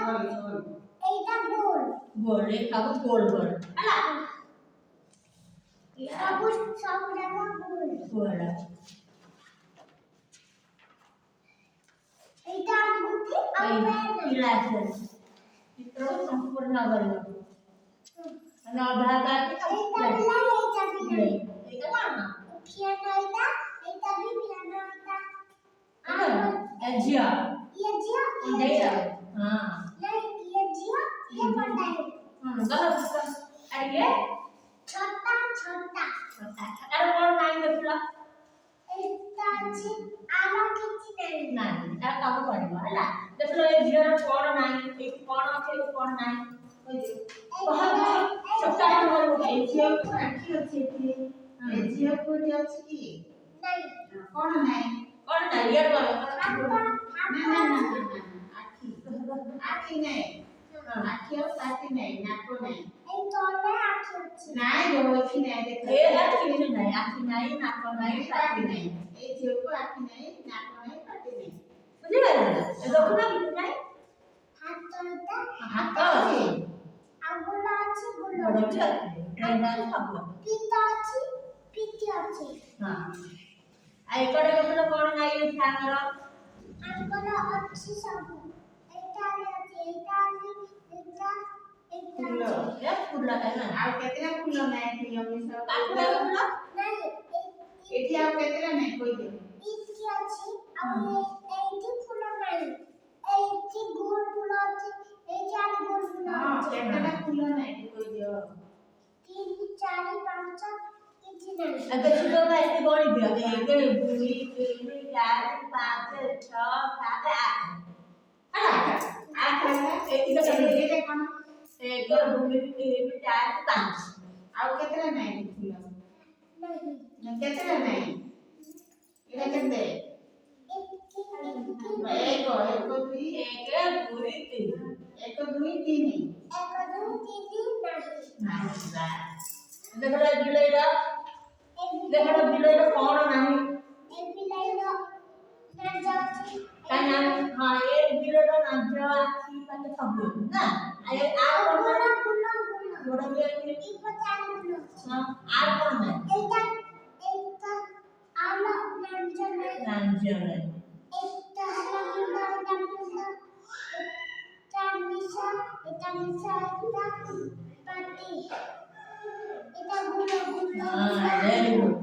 এইটা গোল গোল এই কাগজ গোল গোল আলা সবুজ সবুজ একটা গোল গোল এইটা আঙ্গুটি আর ইলাস্ট্রেশন চিত্র সম্পূর্ণ করব અને અઢાર તારીખ এইটা না পিয়ানো এইটা বি পিয়ানো এজিয়া ये इंडिया हां ये जियो ये पढ़ता है गलत अरे ये छोटा छोटा अरे कौन नाम देखला এটা আছে আলো কিছু নাই না এটা কাম করবা হলা দেখলো এই জিরো কোন নাই এই কোন আছে এই কোন নাই ওই যে সবটা হলো এই জিরো আঁকি আছে কি এই জিরো কোটি আছে কি নাই কোন নাই ইয়ার বলো না আঁকি আঁকি নাই আঁকি পাতি নাই নাকো নাই এই তলে আছে আছে নাই গো আঁকি নাই দেখো এ আঁকি নাই আঁকি নাই নাক নাই পাতি নাই এই জিরো কো আঁকি নাই নাকো নাই পাতি নাই বুঝি গেল এ দেখো না কিছু নাই হাত তলটা হাত আছে আঙ্গুল আছে গুলো বড় আছে ট্রেন আছে সব পিতা আছে পিঠে আছে হ্যাঁ আর এখানে দেখলো কোন নাই এই ফ্যানর আঙ্গুল আছে সব এটা আছে এটা আছে এটা ফুল এ ফুললা তাই না আর কেতরা ফুল নাই প্রিয় মিশা কাকুলা ফুল নাই এটি আর কেতরা নাই কই দে ইটি আছে আর এইটি ফুল নাই এইটি গোল ফুল আছে এই চার গোল ফুল हां আছে केतरा फूल নাই কই দিও 3 4 5 কিছু নাই ଏବେ ଛୋଟ ଭାଇ ଏତେ ଗଣି ଦିଅ 1 2 3 4 5 6 7 8 ହେଲା 8 ହେଲା ଏତିକ ସବୁ ଏଇଟା କଣ 1 2 3 4 5 ଆଉ କେତରା নাই ଫୁଲ ନାହିଁ ନା କେତରା নাই ଏଟା କେତେ ଏକ ଏକ ଦୁଇ 1 2 3 ଏକ ଦୁଇ ତିନି এক দুই তিন ନାହିଁ ଦେଖ ବିଲେଇର ଦେଖ ବିଲେଇର କଣ ନାହିଁ এই বিলাইର না যাচ্ছে ତା ନାଁ ହଁ ଏ ବିଲେଇର ନାଜ ଆଖି ପାଖେ ସବୁ ଅଛି ନା আর গুলো କଣ গুলো গুলো ବଡ ବିଲେଇ এই চার গুলো ହଁ আর କଣ ନାହିଁ এইটা এইটা আলো নামছে নাই নাঞ্জ নাই একটা হলো গুলো এটা গুলো এটা মিশা এটা পাটি এটা গুলো গুলো হ্যাঁ ভেরি গুড